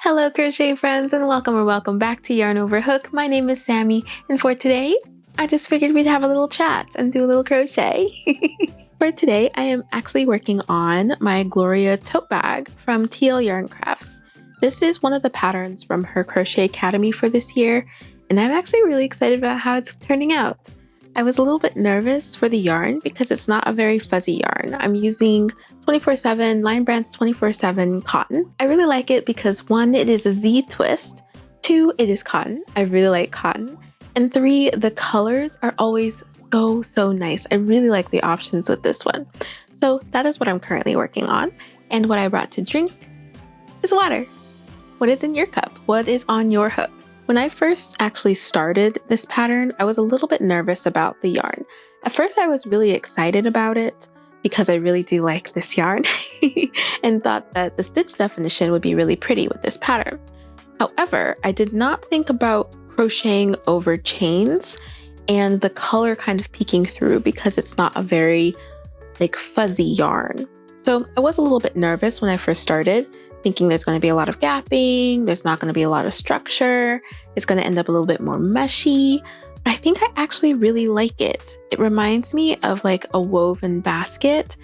Hello crochet friends and welcome back to Yarn Over Hook. My name is Sammy and for today I just figured we'd have a little chat and do a little crochet. For today I am actually working on my Gloria tote bag from TL Yarn Crafts. This is one of the patterns from her Crochet Academy for this year and I'm actually really excited about how it's turning out. I was a little bit nervous for the yarn because it's not a very fuzzy yarn. I'm using 24/7 Lion Brand's 24/7 cotton. I really like it because 1, it is a Z twist, 2, it is cotton. I really like cotton. And 3, the colors are always so nice. I really like the options with this one. So that is what I'm currently working on. And what I brought to drink is water. What is in your cup? What is on your hook? When I first actually started this pattern, I was a little bit nervous about the yarn. At first, I was really excited about it because I really do like this yarn and thought that the stitch definition would be really pretty with this pattern. However, I did not think about crocheting over chains and the color kind of peeking through because it's not a very fuzzy yarn. So I was a little bit nervous when I first started, thinking there's going to be a lot of gapping, there's not going to be a lot of structure, it's going to end up a little bit more meshy, but I think I actually really like it. It reminds me of a woven basket,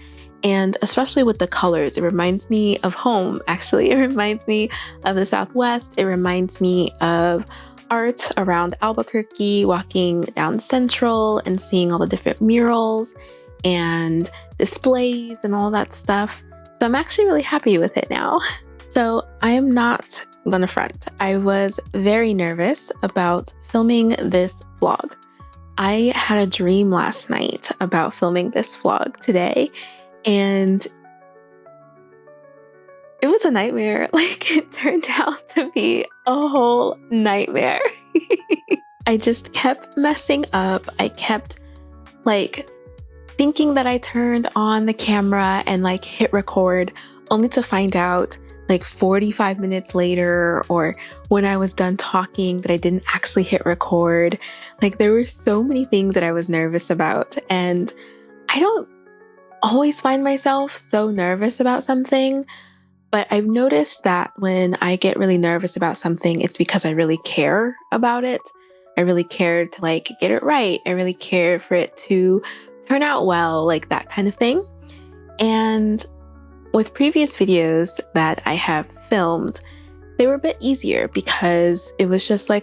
and especially with the colors, it reminds me of home, actually. It reminds me of the Southwest, it reminds me of art around Albuquerque, walking down Central and seeing all the different murals and displays and all that stuff. So I'm actually really happy with it now. So I am not gonna front. I was very nervous about filming this vlog. I had a dream last night about filming this vlog today, and it was a nightmare. It turned out to be a whole nightmare. I just kept messing up. I kept thinking that I turned on the camera and hit record, only to find out 45 minutes later, or when I was done talking, that I didn't actually hit record. There were so many things that I was nervous about, and I don't always find myself so nervous about something, but I've noticed that when I get really nervous about something, it's because I really care about it. I really care to get it right. I really care for it to turn out well, that kind of thing. And with previous videos that I have filmed, they were a bit easier because it was just a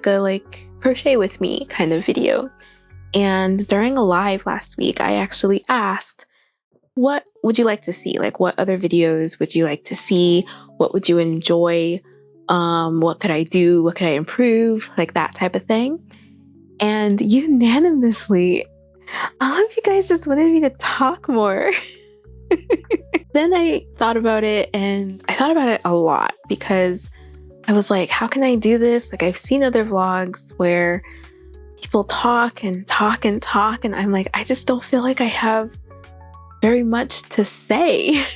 crochet with me kind of video. And during a live last week, I actually asked, what would you like to see? What other videos would you like to see? What would you enjoy? What could I do? What could I improve? That type of thing. And unanimously, all of you guys just wanted me to talk more. Then I thought about it, and I thought about it a lot because I was like, how can I do this? I've seen other vlogs where people talk and talk and talk, and I'm I just don't feel like I have very much to say.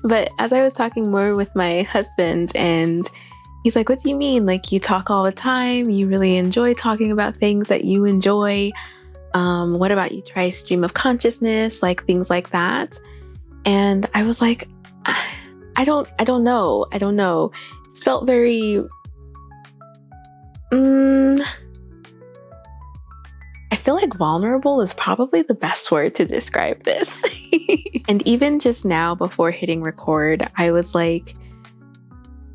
But as I was talking more with my husband, and he's like, what do you mean? You talk all the time, you really enjoy talking about things that you enjoy. What about you try stream of consciousness, things like that? And I was like, I don't know. It felt very, I feel like vulnerable is probably the best word to describe this. And even just now before hitting record, I was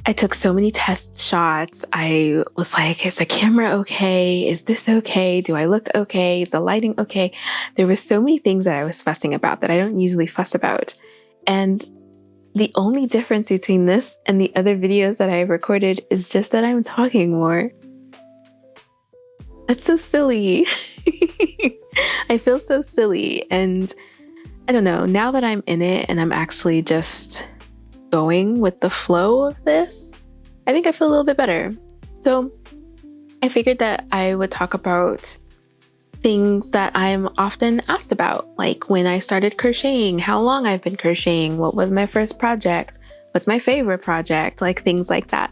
I took so many test shots. I was is the camera okay? Is this okay? Do I look okay? Is the lighting okay? There were so many things that I was fussing about that I don't usually fuss about. And the only difference between this and the other videos that I've recorded is just that I'm talking more. That's so silly. I feel so silly. And I don't know, now that I'm in it and I'm actually just going with the flow of this, I think I feel a little bit better. So I figured that I would talk about things that I'm often asked about, when I started crocheting, how long I've been crocheting, what was my first project, what's my favorite project, things like that.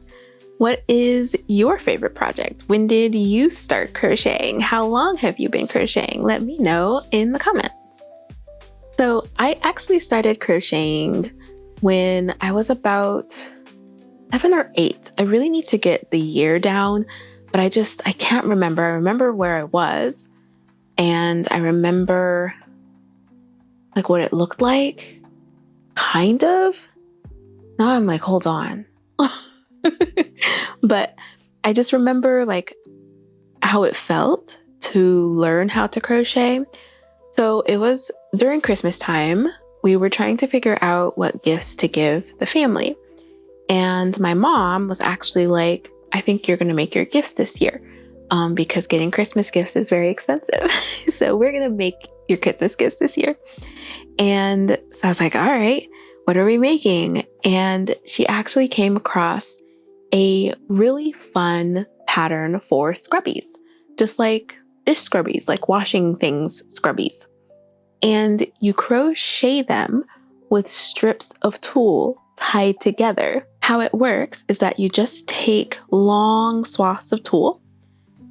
What is your favorite project? When did you start crocheting? How long have you been crocheting? Let me know in the comments. So I actually started crocheting when I was about 7 or 8. I really need to get the year down, but I can't remember. I remember where I was, and I remember like what it looked like, kind of. Now I'm like, hold on. But I just remember like how it felt to learn how to crochet. So it was during Christmas time. We were trying to figure out what gifts to give the family. And my mom was actually like, I think you're going to make your gifts this year because getting Christmas gifts is very expensive. So we're going to make your Christmas gifts this year. And so I was like, all right, what are we making? And she actually came across a really fun pattern for scrubbies, just like dish scrubbies, like washing things scrubbies. And you crochet them with strips of tulle tied together. How it works is that you just take long swaths of tulle,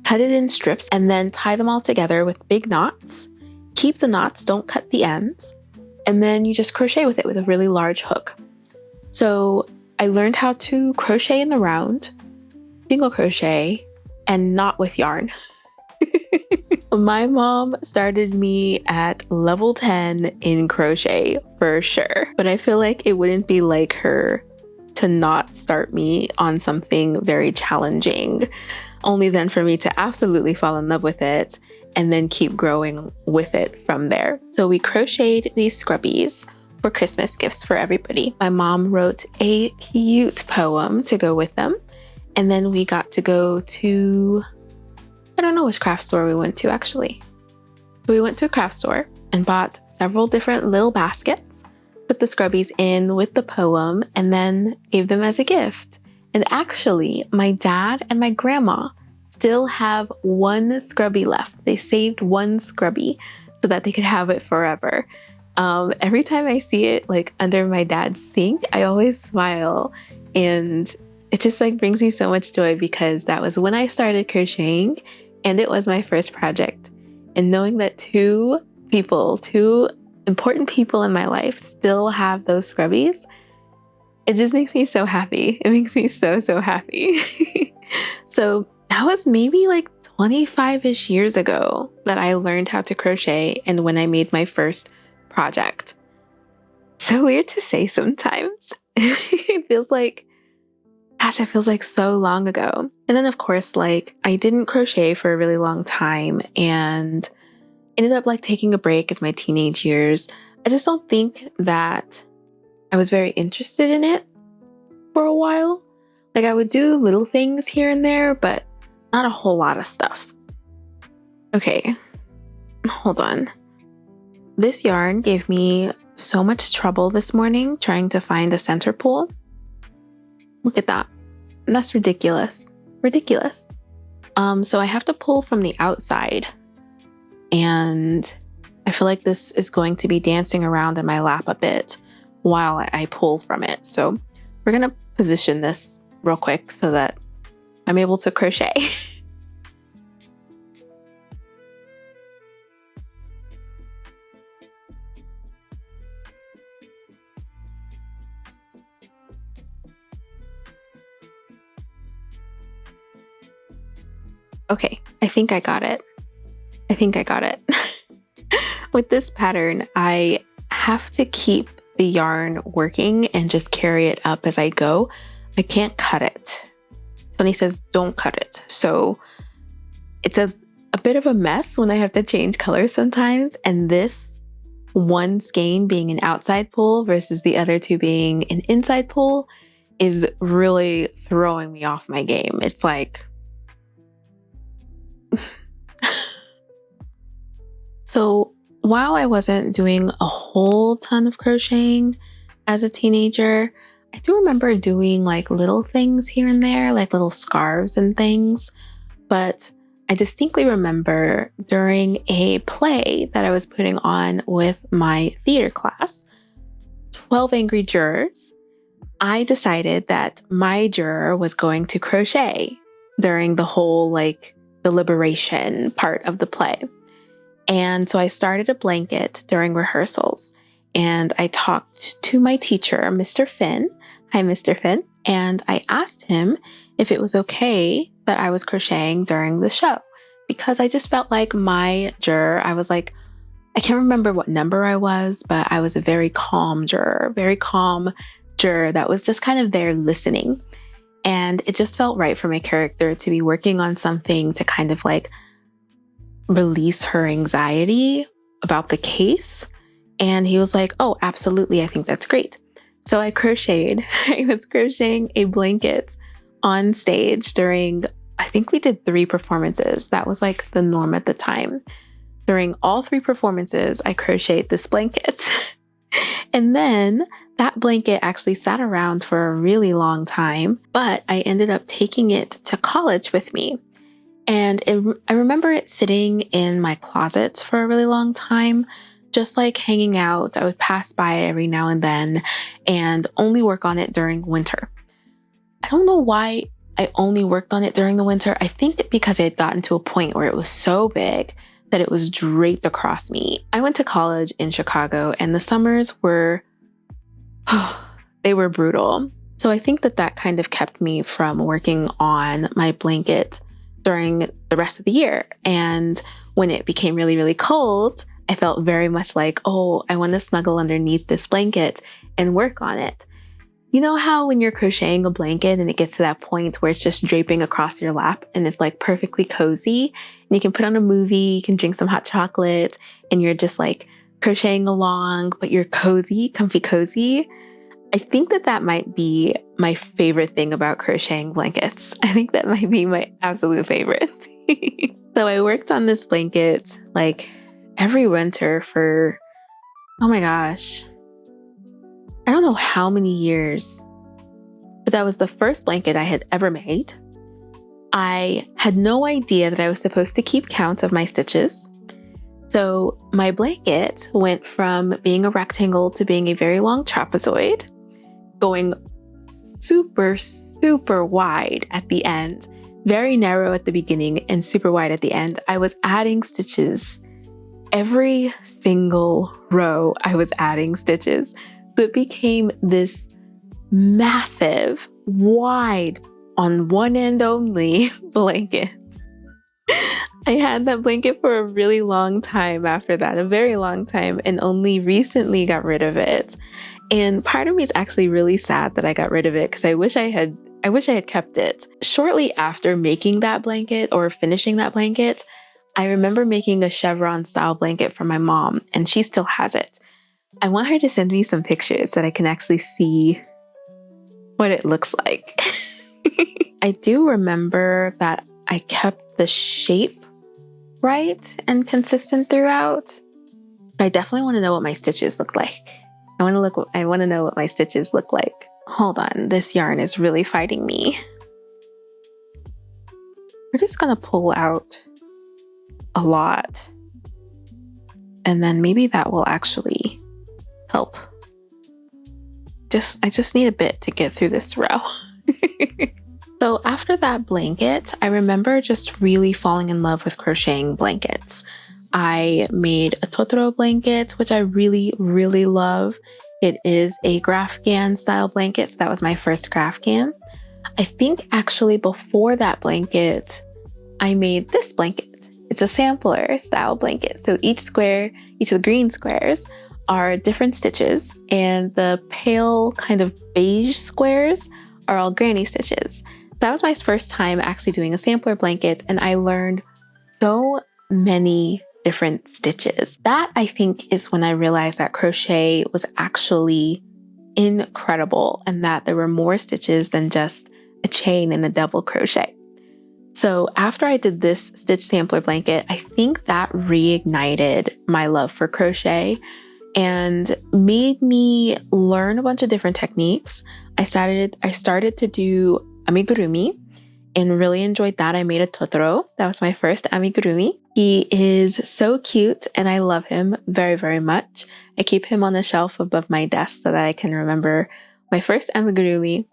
cut it in strips, and then tie them all together with big knots. Keep the knots, don't cut the ends, and then you just crochet with it with a really large hook. So I learned how to crochet in the round, single crochet, and knot with yarn. My mom started me at level 10 in crochet for sure, but I feel like it wouldn't be like her to not start me on something very challenging, only then for me to absolutely fall in love with it and then keep growing with it from there. So we crocheted these scrubbies for Christmas gifts for everybody. My mom wrote a cute poem to go with them, and then we got to go to, I don't know which craft store we went to actually. But we went to a craft store and bought several different little baskets, put the scrubbies in with the poem, and then gave them as a gift. And actually, my dad and my grandma still have one scrubby left. They saved one scrubby so that they could have it forever. Every time I see it like under my dad's sink, I always smile, and it just like brings me so much joy because that was when I started crocheting and it was my first project. And knowing that two important people in my life still have those scrubbies, it just makes me so happy. It makes me so, so happy. So that was maybe like 25-ish years ago that I learned how to crochet and when I made my first project. So weird to say sometimes. It feels like so long ago. And then of course, like I didn't crochet for a really long time and ended up like taking a break as my teenage years. I just don't think that I was very interested in it for a while. Like I would do little things here and there, but not a whole lot of stuff. Okay, hold on. This yarn gave me so much trouble this morning trying to find a center pull. Look at that. That's ridiculous. Ridiculous. So I have to pull from the outside. And I feel like this is going to be dancing around in my lap a bit while I pull from it. So we're going to position this real quick so that I'm able to crochet. Okay, I think I got it. With this pattern, I have to keep the yarn working and just carry it up as I go. I can't cut it. Tony says don't cut it. So it's a bit of a mess when I have to change colors sometimes. And this one skein being an outside pull versus the other two being an inside pull is really throwing me off my game. It's like... So while I wasn't doing a whole ton of crocheting as a teenager, I do remember doing like little things here and there, like little scarves and things. But I distinctly remember during a play that I was putting on with my theater class, 12 Angry Jurors, I decided that my juror was going to crochet during the whole like deliberation part of the play. And so I started a blanket during rehearsals and I talked to my teacher, Mr. Finn. Hi, Mr. Finn. and I asked him if it was okay that I was crocheting during the show, because I just felt like my juror, I was like, I can't remember what number I was, but I was a very calm juror that was just kind of there listening. And it just felt right for my character to be working on something to kind of like release her anxiety about the case. And he was like, oh, absolutely. I think that's great. So I crocheted. I was crocheting a blanket on stage during, I think we did 3 performances. That was like the norm at the time. During all 3 performances, I crocheted this blanket. And then that blanket actually sat around for a really long time, but I ended up taking it to college with me. And I remember it sitting in my closet for a really long time, just like hanging out. I would pass by it every now and then and only work on it during winter. I don't know why I only worked on it during the winter. I think because it had gotten to a point where it was so big that it was draped across me. I went to college in Chicago and the summers were, they were brutal. So I think that kind of kept me from working on my blanket during the rest of the year. And when it became really, really cold, I felt very much like, oh, I want to snuggle underneath this blanket and work on it. You know how when you're crocheting a blanket and it gets to that point where it's just draping across your lap and it's like perfectly cozy, and you can put on a movie, you can drink some hot chocolate, and you're just like crocheting along, but you're cozy, comfy cozy. I think that might be my favorite thing about crocheting blankets. I think that might be my absolute favorite. So I worked on this blanket like every winter for, oh my gosh, I don't know how many years, but that was the first blanket I had ever made. I had no idea that I was supposed to keep count of my stitches. So my blanket went from being a rectangle to being a very long trapezoid, going super, super wide at the end, very narrow at the beginning and super wide at the end. I was adding stitches. Every single row, I was adding stitches. So it became this massive, wide, on one end only blanket. I had that blanket for a really long time after that, a very long time, and only recently got rid of it. And part of me is actually really sad that I got rid of it because I wish I had kept it. Shortly after making that blanket or finishing that blanket, I remember making a chevron style blanket for my mom, and she still has it. I want her to send me some pictures so that I can actually see what it looks like. I do remember that I kept the shape right and consistent throughout, but I definitely want to know what my stitches look like. I want to know what my stitches look like. Hold on, this yarn is really fighting me. We're just gonna pull out a lot, and then maybe that will actually help. I just need a bit to get through this row. So after that blanket, I remember just really falling in love with crocheting blankets. I made a Totoro blanket, which I really, really love. It is a Grafghan style blanket, so that was my first Grafghan. I think actually before that blanket, I made this blanket. It's a sampler style blanket. So each of the green squares are different stitches, and the pale kind of beige squares are all granny stitches. That was my first time actually doing a sampler blanket, and I learned so many different stitches. That, I think, is when I realized that crochet was actually incredible and that there were more stitches than just a chain and a double crochet. So after I did this stitch sampler blanket, I think that reignited my love for crochet and made me learn a bunch of different techniques. I started to do amigurumi and really enjoyed that. I made a Totoro. That was my first amigurumi. He is so cute and I love him very, very much. I keep him on the shelf above my desk so that I can remember my first amigurumi.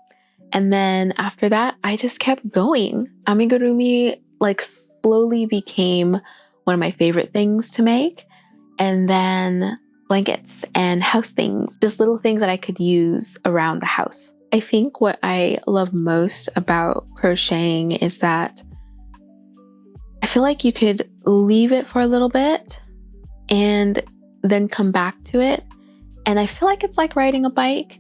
And then after that, I just kept going. Amigurumi slowly became one of my favorite things to make. And then blankets and house things, just little things that I could use around the house. I think what I love most about crocheting is that I feel like you could leave it for a little bit and then come back to it. And I feel like it's like riding a bike,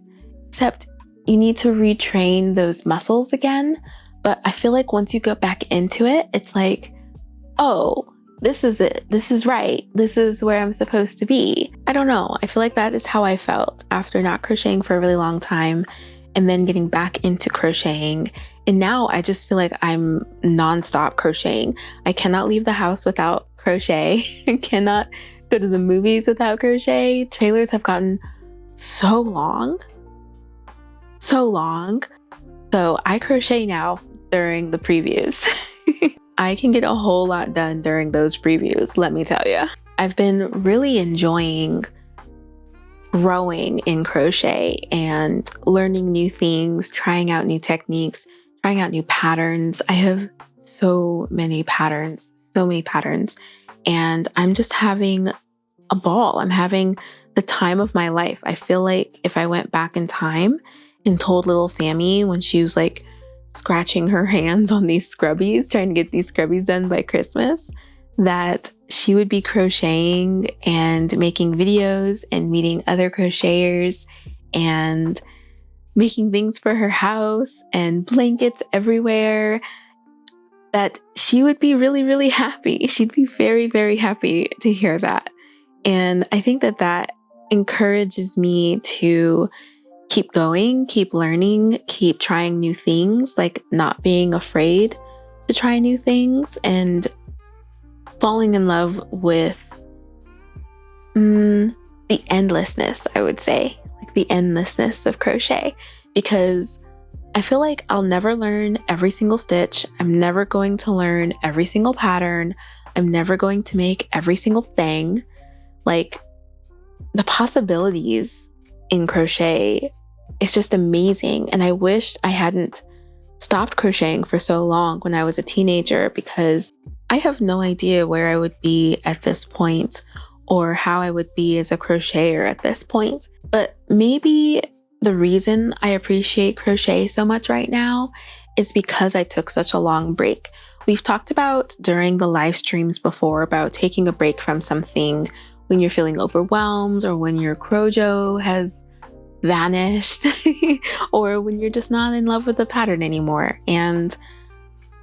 except you need to retrain those muscles again. But I feel like once you go back into it, it's like, oh, this is it. This is right. This is where I'm supposed to be. I don't know. I feel like that is how I felt after not crocheting for a really long time and then getting back into crocheting. And now I just feel like I'm nonstop crocheting. I cannot leave the house without crochet. I cannot go to the movies without crochet. Trailers have gotten so long. So long. So I crochet now during the previews. I can get a whole lot done during those previews, let me tell you. I've been really enjoying growing in crochet and learning new things, trying out new techniques, trying out new patterns. I have so many patterns, and I'm just having a ball. I'm having the time of my life. I feel like if I went back in time and told little Sammi when she was like scratching her hands on these scrubbies, trying to get these scrubbies done by Christmas, that she would be crocheting and making videos and meeting other crocheters and making things for her house and blankets everywhere, that she would be really, really happy. She'd be very, very happy to hear that. And I think that that encourages me to keep going, keep learning, keep trying new things, like not being afraid to try new things and falling in love with the endlessness, I would say, like the endlessness of crochet, because I feel like I'll never learn every single stitch. I'm never going to learn every single pattern. I'm never going to make every single thing. Like, the possibilities in crochet is just amazing. And I wish I hadn't stopped crocheting for so long when I was a teenager, because I have no idea where I would be at this point or how I would be as a crocheter at this point. But maybe the reason I appreciate crochet so much right now is because I took such a long break. We've talked about during the live streams before about taking a break from something when you're feeling overwhelmed or when your crojo has vanished or when you're just not in love with the pattern anymore. And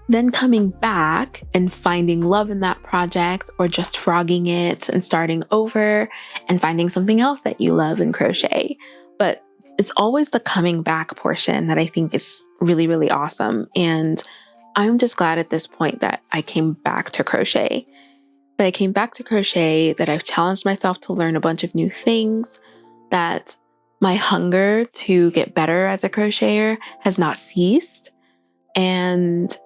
then coming back and finding love in that project, or just frogging it and starting over and finding something else that you love in crochet. But it's always the coming back portion that I think is really, really awesome. And I'm just glad at this point that I came back to crochet. That I came back to crochet, that I've challenged myself to learn a bunch of new things, that my hunger to get better as a crocheter has not ceased, and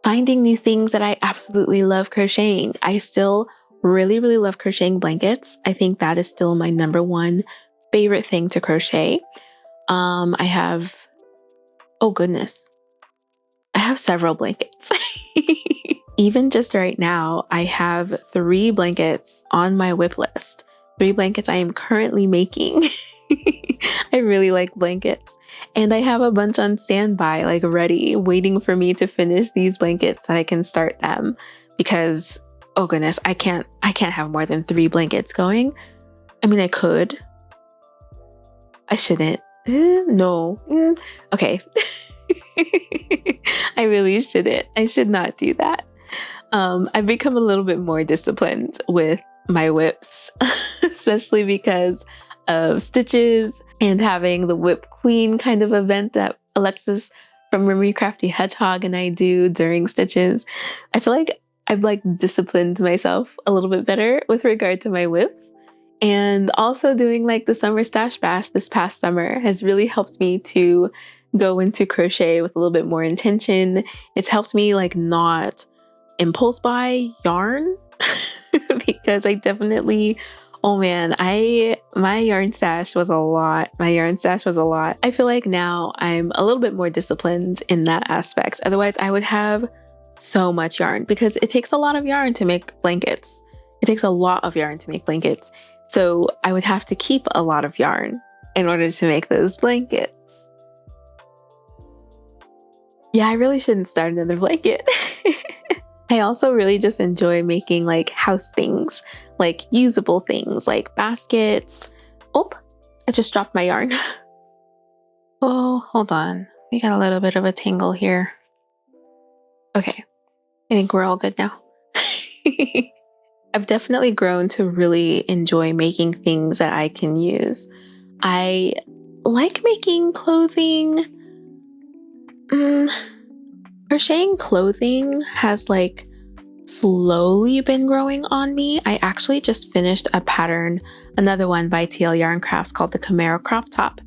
finding new things that I absolutely love crocheting. I still really, really love crocheting blankets. I think that is still my number one favorite thing to crochet. I have, oh goodness, I have several blankets. Even just right now, I have 3 blankets on my whip list. 3 blankets I am currently making. I really like blankets. And I have a bunch on standby, like ready, waiting for me to finish these blankets so that I can start them. Because, oh goodness, I can't have more than 3 blankets going. I mean, I could. I shouldn't. No. Okay. I really shouldn't. I should not do that. I've become a little bit more disciplined with my whips, especially because of stitches and having the Whip Queen kind of event that Alexis from Remy Crafty Hedgehog and I do during stitches. I feel like I've disciplined myself a little bit better with regard to my whips. And also doing the summer stash bash this past summer has really helped me to go into crochet with a little bit more intention. It's helped me not impulse buy yarn because I definitely, oh man, my yarn stash was a lot. I feel like now I'm a little bit more disciplined in that aspect. Otherwise, I would have so much yarn because it takes a lot of yarn to make blankets. So I would have to keep a lot of yarn in order to make those blankets. Yeah, I really shouldn't start another blanket. I also really just enjoy making like house things, like usable things like baskets. Oh, I just dropped my yarn. Oh, hold on. We got a little bit of a tangle here. Okay, I think we're all good now. I've definitely grown to really enjoy making things that I can use. I like making clothing. Crocheting clothing has like slowly been growing on me. I actually just finished a pattern, another one by TL Yarn Crafts called the Camaro Crop Top,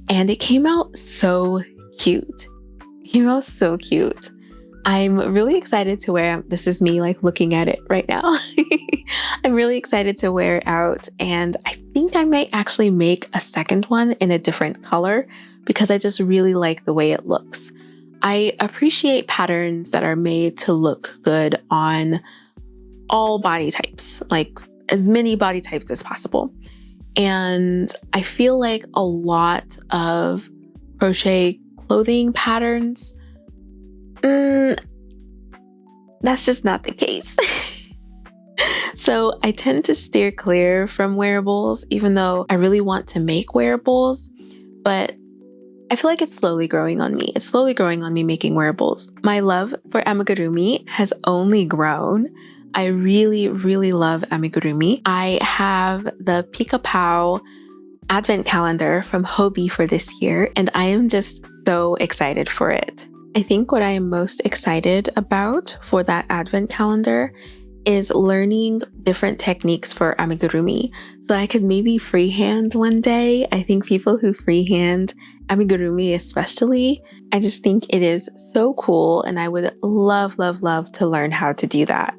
and it came out so cute. It came out so cute. I'm really excited to wear, this is me like looking at it right now. I'm really excited to wear it out, and I think I might actually make a second one in a different color because I just really like the way it looks. I appreciate patterns that are made to look good on all body types, like as many body types as possible. And I feel like a lot of crochet clothing patterns, that's just not the case. So I tend to steer clear from wearables, even though I really want to make wearables, but I feel like it's slowly growing on me. It's slowly growing on me making wearables. My love for amigurumi has only grown. I really, really love amigurumi. I have the Pika Pow advent calendar from Hobbii for this year, and I am just so excited for it. I think what I am most excited about for that advent calendar is learning different techniques for amigurumi so that I could maybe freehand one day. I think people who freehand amigurumi especially, I just think it is so cool, and I would love, love, love to learn how to do that.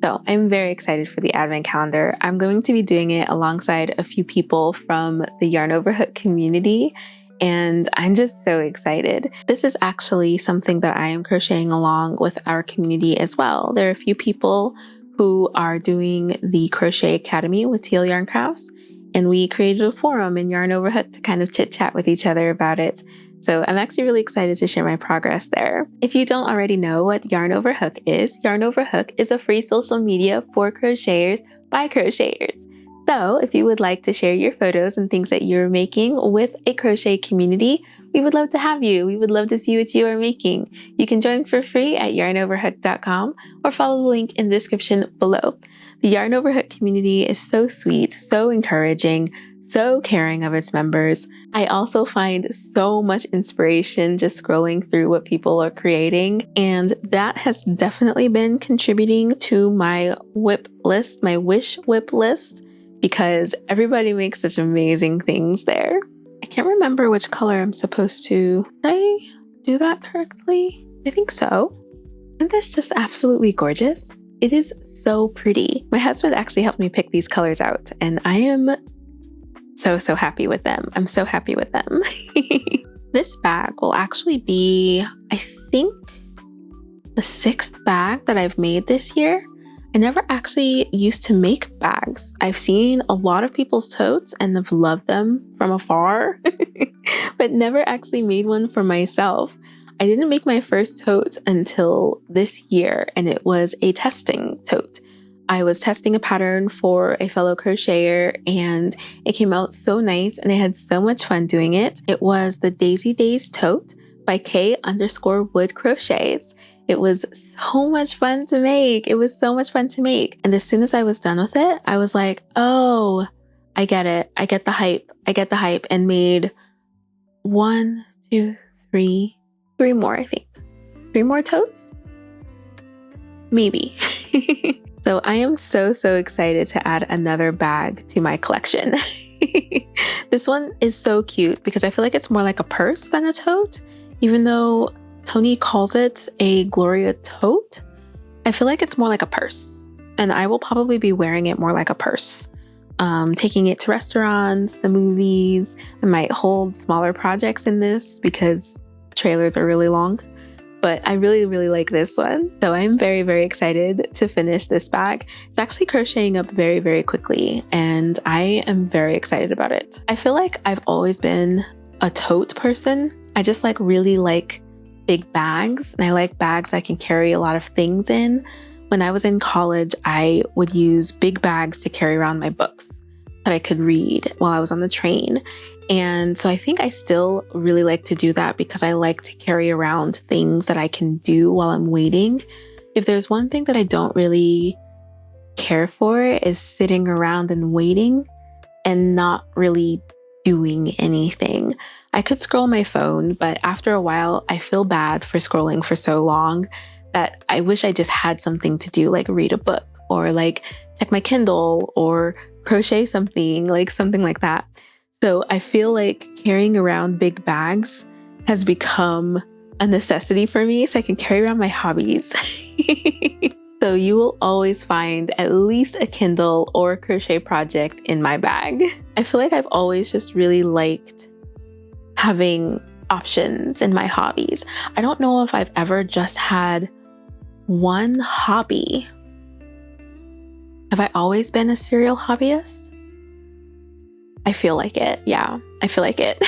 So I'm very excited for the advent calendar. I'm going to be doing it alongside a few people from the Yarn Over Hook community, and I'm just so excited. This is actually something that I am crocheting along with our community as well. There are a few people who are doing the Crochet Academy with TL Yarn Crafts, and we created a forum in Yarn Over Hook to kind of chit chat with each other about it. So I'm actually really excited to share my progress there. If you don't already know what Yarn Over Hook is a free social media for crocheters by crocheters. So if you would like to share your photos and things that you're making with a crochet community, we would love to have you. We would love to see what you are making. You can join for free at yarnoverhook.com or follow the link in the description below. The Yarn Over Hook community is so sweet, so encouraging, so caring of its members. I also find so much inspiration just scrolling through what people are creating, and that has definitely been contributing to my whip list, my wish whip list, because everybody makes such amazing things there. I can't remember which color I'm supposed to. Did I do that correctly? I think so. Isn't this just absolutely gorgeous? It is so pretty. My husband actually helped me pick these colors out, and I am so happy with them. I'm so happy with them. This bag will actually be, I think, the 6th bag that I've made this year. I never actually used to make bags. I've seen a lot of people's totes and have loved them from afar, but never actually made one for myself. I didn't make my first tote until this year, and it was a testing tote. I was testing a pattern for a fellow crocheter, and it came out so nice, and I had so much fun doing it. It was the Daisy Days tote by K_Wood Crochets. It was so much fun to make. It was so much fun to make. And as soon as I was done with it, I was like, oh, I get it. I get the hype. I get the hype, and made 1, 2, 3 more, I think. 3 more totes? Maybe. So I am so excited to add another bag to my collection. This one is so cute because I feel like it's more like a purse than a tote. Even though Tony calls it a Gloria tote, I feel like it's more like a purse. And I will probably be wearing it more like a purse. Taking it to restaurants, the movies. I might hold smaller projects in this because trailers are really long. But I really like this one. So I'm very excited to finish this bag. It's actually crocheting up very quickly, and I am very excited about it. I feel like I've always been a tote person. I just really like big bags, and I like bags I can carry a lot of things in. When I was in college, I would use big bags to carry around my books that I could read while I was on the train. And so I think I still really like to do that because I like to carry around things that I can do while I'm waiting. If there's one thing that I don't really care for is sitting around and waiting and not really doing anything. I could scroll my phone, but after a while, I feel bad for scrolling for so long that I wish I just had something to do, like read a book or like check my Kindle or crochet something like that. So I feel like carrying around big bags has become a necessity for me so I can carry around my hobbies. So you will always find at least a Kindle or a crochet project in my bag. I feel like I've always just really liked having options in my hobbies. I don't know if I've ever just had one hobby. Have I always been a serial hobbyist? I feel like it. Yeah, I feel like it.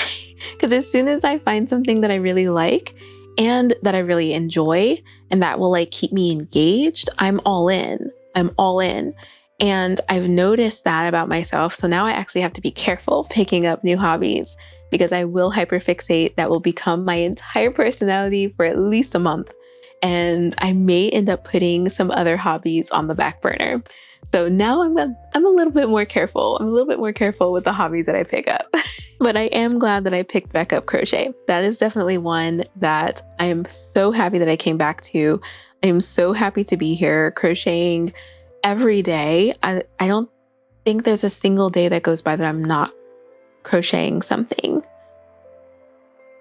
Because as soon as I find something that I really like and that I really enjoy and that will like keep me engaged, I'm all in. I'm all in. And I've noticed that about myself. So now I actually have to be careful picking up new hobbies because I will hyperfixate. That will become my entire personality for at least a month. And I may end up putting some other hobbies on the back burner. So now I'm a little bit more careful. I'm a little bit more careful with the hobbies that I pick up. But I am glad that I picked back up crochet. That is definitely one that I am so happy that I came back to. I am so happy to be here crocheting every day. I don't think there's a single day that goes by that I'm not crocheting something.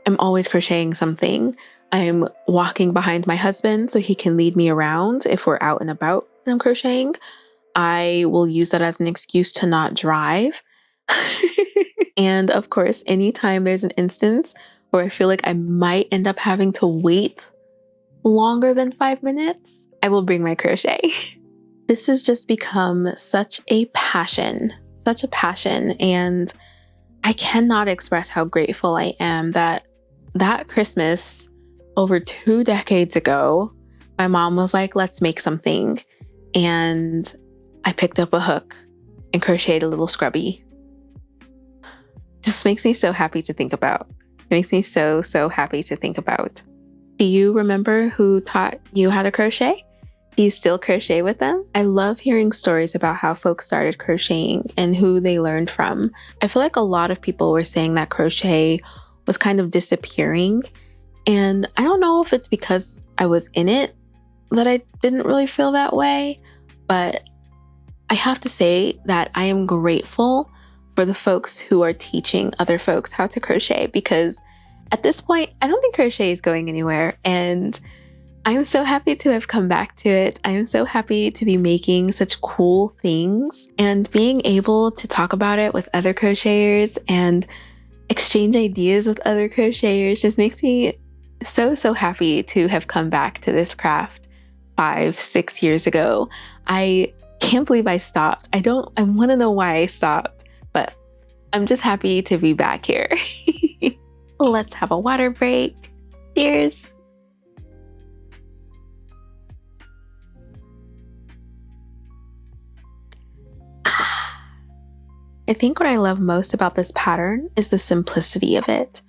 I'm always crocheting something. I'm walking behind my husband so he can lead me around if we're out and about and I'm crocheting. I will use that as an excuse to not drive. And of course, anytime there's an instance where I feel like I might end up having to wait longer than 5 minutes, I will bring my crochet. This has just become such a passion, and I cannot express how grateful I am that Christmas over 2 decades ago, my mom was like, let's make something. And I picked up a hook and crocheted a little scrubby. Just makes me so happy to think about. It makes me so, so happy to think about. Do you remember who taught you how to crochet? Do you still crochet with them? I love hearing stories about how folks started crocheting and who they learned from. I feel like a lot of people were saying that crochet was kind of disappearing. And I don't know if it's because I was in it that I didn't really feel that way, but I have to say that I am grateful for the folks who are teaching other folks how to crochet, because at this point, I don't think crochet is going anywhere. And I'm so happy to have come back to it. I am so happy to be making such cool things, and being able to talk about it with other crocheters and exchange ideas with other crocheters just makes me so, so happy to have come back to this craft 5-6 years ago. I can't believe I stopped. I want to know why I stopped, but I'm just happy to be back here. Let's have a water break. Cheers. I think what I love most about this pattern is the simplicity of it.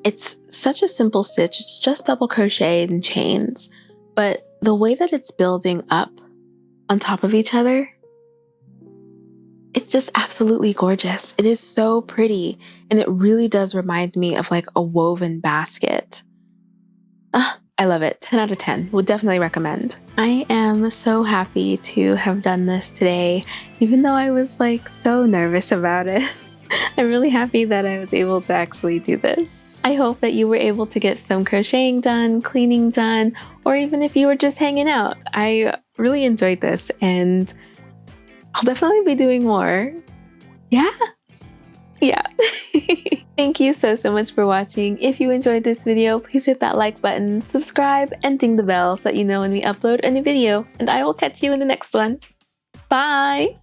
It's such a simple stitch. It's just double crocheted and chains, but the way that it's building up on top of each other, it's just absolutely gorgeous. It is so pretty, and it really does remind me of like a woven basket. I love it. 10 out of 10. Would definitely recommend. I am so happy to have done this today, even though I was like so nervous about it. I'm really happy that I was able to actually do this. I hope that you were able to get some crocheting done, cleaning done, or even if you were just hanging out. I really enjoyed this, and I'll definitely be doing more. Yeah. Thank you so much for watching. If you enjoyed this video, please hit that like button, subscribe, and ding the bell so that you know when we upload a new video, and I will catch you in the next one. Bye!